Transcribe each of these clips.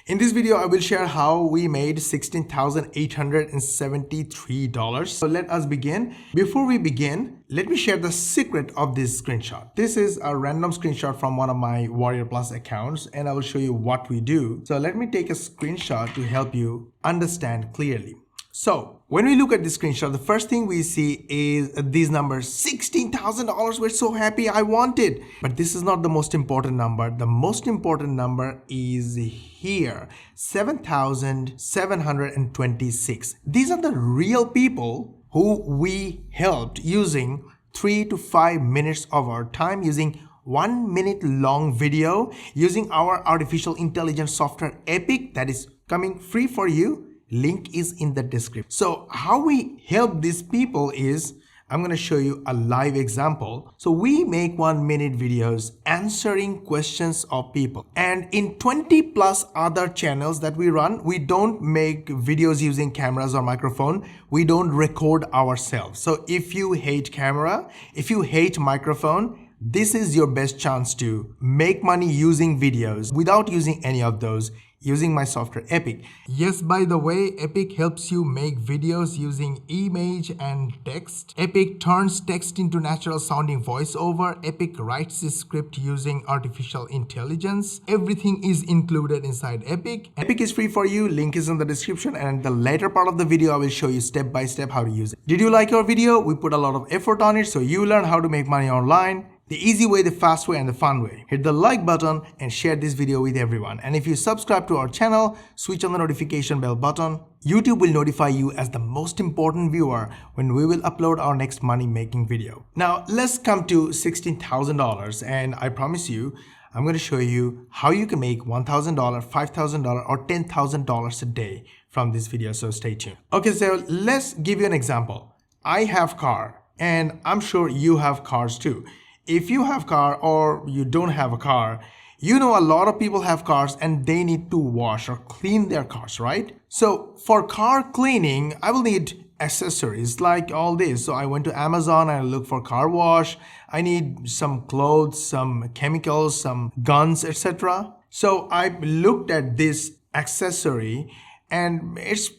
In this video, I will share how we made $16,873. So let us begin. Before we begin, let me share the secret of this screenshot. This is a random screenshot from one of my Warrior Plus accounts, and I will show you what we do. So let me take a screenshot to help you understand clearly. So when we look at this screenshot, the first thing we see is these numbers, $16,000. We're so happy, I want it. But this is not the most important number. The most important number is here, 7,726. These are the real people who we helped using 3 to 5 minutes of our time, using 1 minute long video, using our artificial intelligence software Epic that is coming free for you. Link is in the description. So how we help these people is, I'm going to show you a live example. So we make 1 minute videos answering questions of people. And in 20 plus other channels that we run, we don't make videos using cameras or microphone. We don't record ourselves. So if you hate camera, if you hate microphone, this is your best chance to make money using videos without using any of those, using my software Epic. Yes, by the way, Epic helps you make videos using image and text. Epic turns text into natural sounding voiceover. Epic writes a script using artificial intelligence. Everything is included inside Epic. Epic is free for you. Link is in the description, and in the later part of the video, I will show you step by step how to use it. Did you like our video? We put a lot of effort on it, so you learn how to make money online. The easy way, the fast way, and the fun way. Hit the like button and share this video with everyone. And if you subscribe to our channel, switch on the notification bell button. YouTube will notify you as the most important viewer when we will upload our next money making video. Now let's come to $16,000, and I promise you, I'm going to show you how you can make $1,000, $5,000, or $10,000 a day from this video. So stay tuned. Okay, so let's give you an example. I have car, and I'm sure you have cars too. If you have car or you don't have a car, you know a lot of people have cars and they need to wash or clean their cars, right? So for car cleaning, I will need accessories like all this. So I went to Amazon and I look for car wash. I need some clothes, some chemicals, some guns, etc. So I looked at this accessory and it's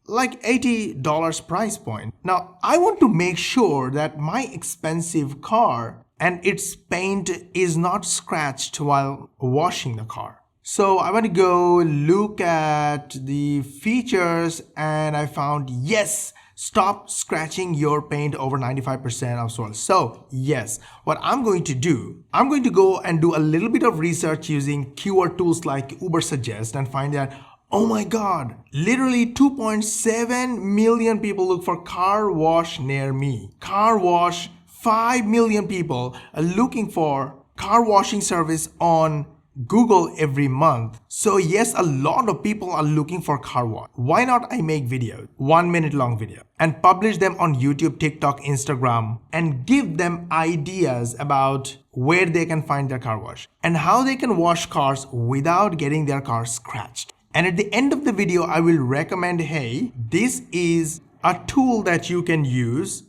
like $80 price point. Now I want to make sure that my expensive car and its paint is not scratched while washing the car. So I want to go look at the features and I found yes, stop scratching your paint over 95% of soil. So yes, what I'm going to do, I'm going to go and do a little bit of research using keyword tools like Uber Suggest and find that, oh my God, literally 2.7 million people look for car wash near me. Car wash, 5 million people are looking for car washing service on Google every month. So yes, a lot of people are looking for car wash. Why not I make videos, 1 minute long video, and publish them on YouTube, TikTok, Instagram, and give them ideas about where they can find their car wash and how they can wash cars without getting their car scratched. And at the end of the video, I will recommend, hey, this is a tool that you can use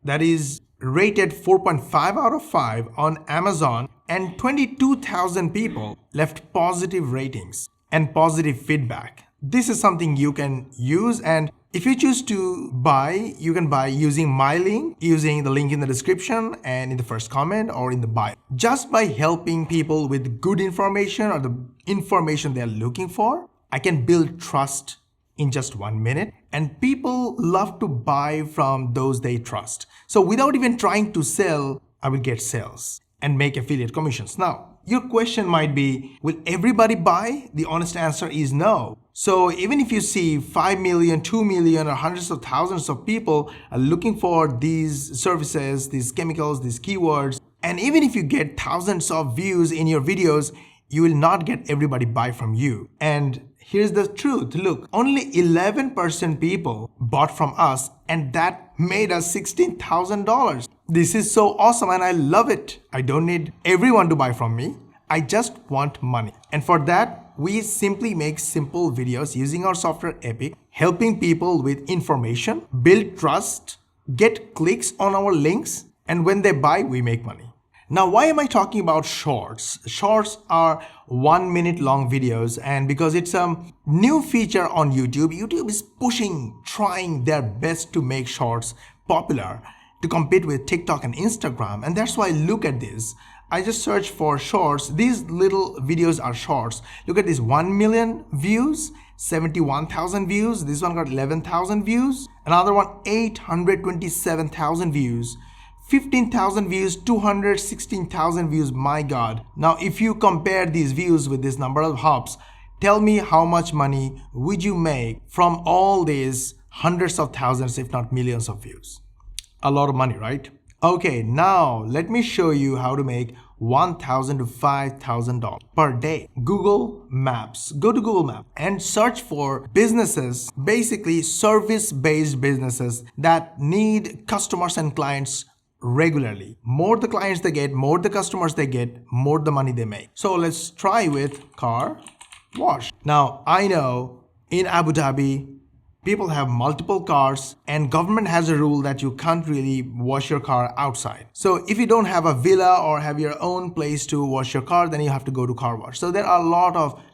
that is rated 4.5 out of 5 on Amazon, and 22,000 people left positive ratings and positive feedback. This is something you can use, and if you choose to buy, you can buy using my link, using the link in the description and in the first comment or in the bio. Just by helping people with good information or the information they're looking for, I can build trust in just 1 minute, and people love to buy from those they trust. So without even trying to sell, I will get sales and make affiliate commissions. Now, your question might be, will everybody buy? The honest answer is no. So even if you see 5 million, 2 million, or hundreds of thousands of people are looking for these services, these chemicals, these keywords, and even if you get thousands of views in your videos, you will not get everybody buy from you. And here's the truth. Look, only 11% people bought from us, and that made us $16,000. This is so awesome and I love it. I don't need everyone to buy from me. I just want money. And for that, we simply make simple videos using our software Epic, helping people with information, build trust, get clicks on our links, and when they buy, we make money. Now, why am I talking about shorts? Shorts are 1 minute long videos, and because it's a new feature on YouTube, YouTube is trying their best to make shorts popular to compete with TikTok and Instagram. And that's why look at this. I just searched for shorts. These little videos are shorts. Look at this, 1 million views, 71,000 views. This one got 11,000 views. Another one, 827,000 views. 15,000 views, 216,000 views, my God. Now, if you compare these views with this number of hops, tell me how much money would you make from all these hundreds of thousands, if not millions of views? A lot of money, right? Okay, now let me show you how to make $1,000 to $5,000 per day. Google Maps. Go to Google Maps and search for businesses, basically service-based businesses that need customers and clients regularly. More the clients they get, more the customers they get, more the money they make. So let's try with car wash. Now, I know in Abu Dhabi, people have multiple cars and government has a rule that you can't really wash your car outside. So if you don't have a villa or have your own place to wash your car, then you have to go to car wash. So there are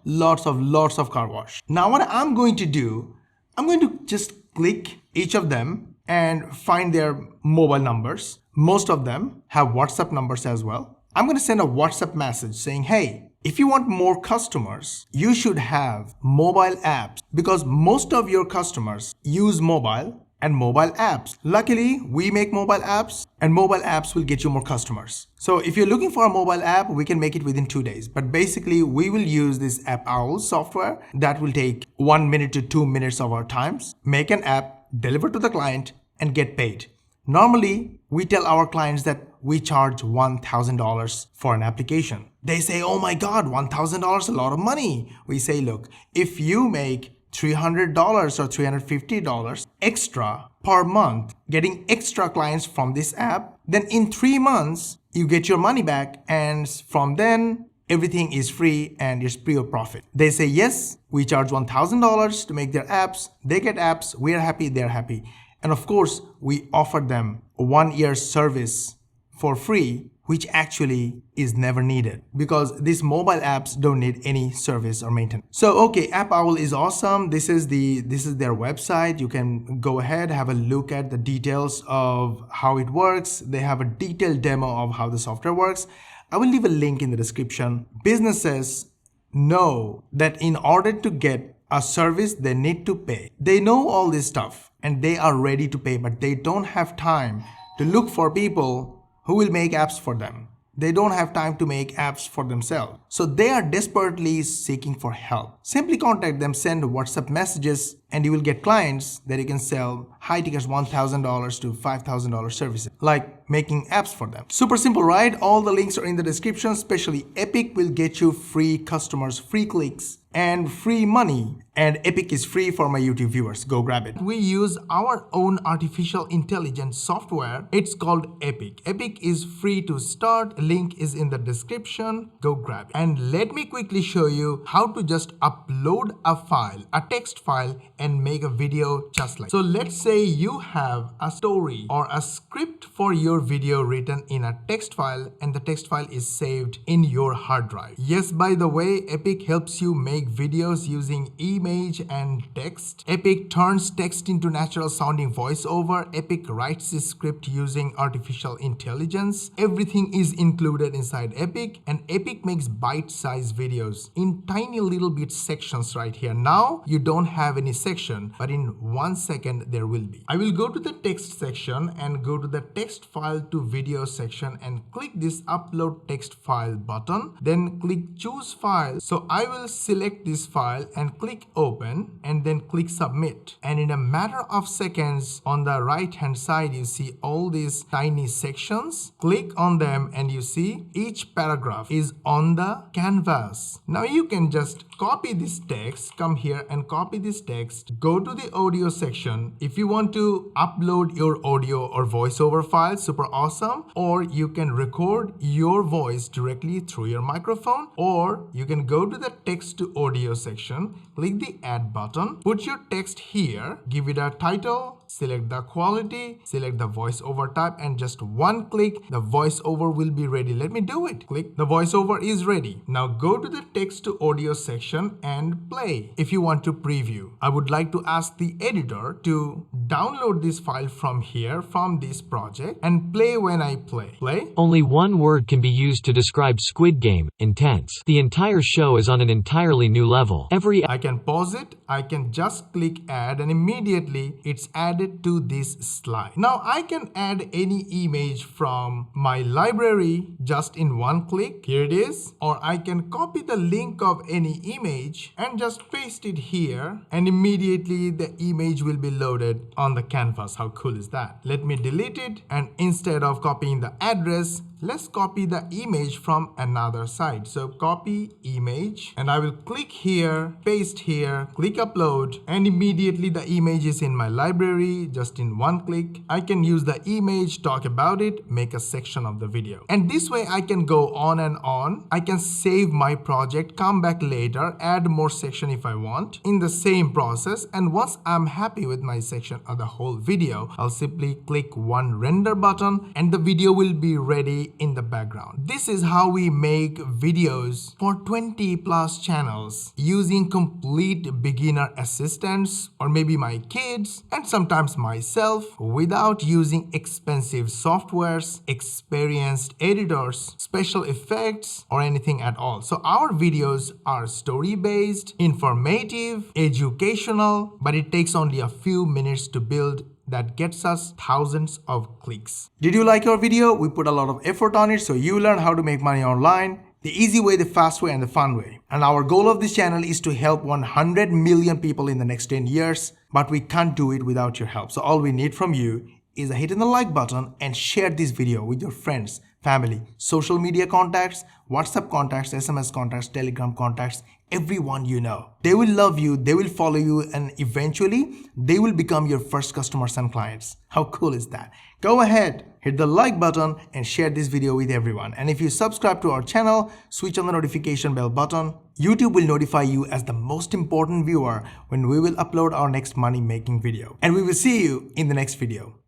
lots of car wash. Now what I'm going to do, I'm going to just click each of them and find their mobile numbers. Most of them have WhatsApp numbers as well. I'm going to send a WhatsApp message saying, hey, if you want more customers, you should have mobile apps because most of your customers use mobile and mobile apps. Luckily, we make mobile apps and mobile apps will get you more customers. So if you're looking for a mobile app, we can make it within 2 days. But basically, we will use this App Owl software that will take 1 minute to 2 minutes of our times, make an app, deliver to the client and get paid. Normally, we tell our clients that we charge $1,000 for an application. They say, oh my God, $1,000, a lot of money. We say, look, if you make $300 or $350 extra per month, getting extra clients from this app, then in 3 months, you get your money back. And from then, everything is free and it's pure profit. They say, yes, we charge $1,000 to make their apps. They get apps. We're happy. They're happy. And of course, we offer them a 1-year service for free, which actually is never needed because these mobile apps don't need any service or maintenance. So, okay, App Owl is awesome. This is their website. You can go ahead, have a look at the details of how it works. They have a detailed demo of how the software works. I will leave a link in the description. Businesses know that in order to get a service, they need to pay. They know all this stuff and they are ready to pay, but they don't have time to look for people who will make apps for them. They don't have time to make apps for themselves. So they are desperately seeking for help. Simply contact them, send WhatsApp messages, and you will get clients that you can sell high tickets $1,000 to $5,000 services, like making apps for them. Super simple, right? All the links are in the description, especially Epic will get you free customers, free clicks, and free money. And Epic is free for my YouTube viewers. Go grab it. We use our own artificial intelligence software. It's called Epic. Epic is free to start. Link is in the description. Go grab it. And let me quickly show you how to just upload a file, a text file, and make a video just like. So let's say you have a story or a script for your video written in a text file and the text file is saved in your hard drive. Yes, by the way, Epic helps you make videos using image and text. Epic turns text into natural sounding voiceover. Epic writes the script using artificial intelligence. Everything is included inside Epic, and Epic makes bite-sized videos in tiny little bit sections right here. Now you don't have any section, but in 1 second there will be. I will go to the text section and go to the text file to video section and click this upload text file button, then click choose file. So I will select this file and click open and then click submit. And in a matter of seconds on the right hand side, you see all these tiny sections. Click on them and you see each paragraph is on the canvas. Now you can just copy this text, come here and copy this text, go to the audio section. If you want to upload your audio or voiceover file, super awesome. Or you can record your voice directly through your microphone, or you can go to the text to audio section, click the add button, put your text here, give it a title, select the quality, select the voiceover type, and just one click, the voiceover will be ready. Let me do it. Click, the voiceover is ready. Now go to the text to audio section and play. If you want to preview, I would like to ask the editor to download this file from here, from this project, and play when I play. Play. Only one word can be used to describe Squid Game: intense. The entire show is on an entirely new level. I can pause it, I can just click add, and immediately it's added to this slide. Now I can add any image from my library just in one click. Here it is. Or I can copy the link of any image and just paste it here, and immediately the image will be loaded on the canvas. How cool is that? Let me delete it, and instead of copying the address, let's copy the image from another site. So copy image, and I will click here, paste here, click upload, and immediately the image is in my library just in one click. I can use the image, talk about it, make a section of the video. And this way I can go on and on. I can save my project, come back later, add more section if I want in the same process. And once I'm happy with my section or the whole video, I'll simply click one render button and the video will be ready in the background. This is how we make videos for 20+ channels using complete beginner assistance, or maybe my kids and sometimes myself, without using expensive softwares, experienced editors, special effects, or anything at all. So our videos are story-based, informative, educational, but it takes only a few minutes to build. That gets us thousands of clicks. Did you like our video? We put a lot of effort on it, so you learn how to make money online, the easy way, the fast way, and the fun way. And our goal of this channel is to help 100 million people in the next 10 years, but we can't do it without your help. So all we need from you is a hit on the like button and share this video with your friends, family, social media contacts, WhatsApp contacts, SMS contacts, Telegram contacts, everyone you know. They will love you, they will follow you, and eventually they will become your first customers and clients. How cool is that? Go ahead, hit the like button and share this video with everyone. And if you subscribe to our channel, switch on the notification bell button. YouTube will notify you as the most important viewer when we will upload our next money making video. And we will see you in the next video.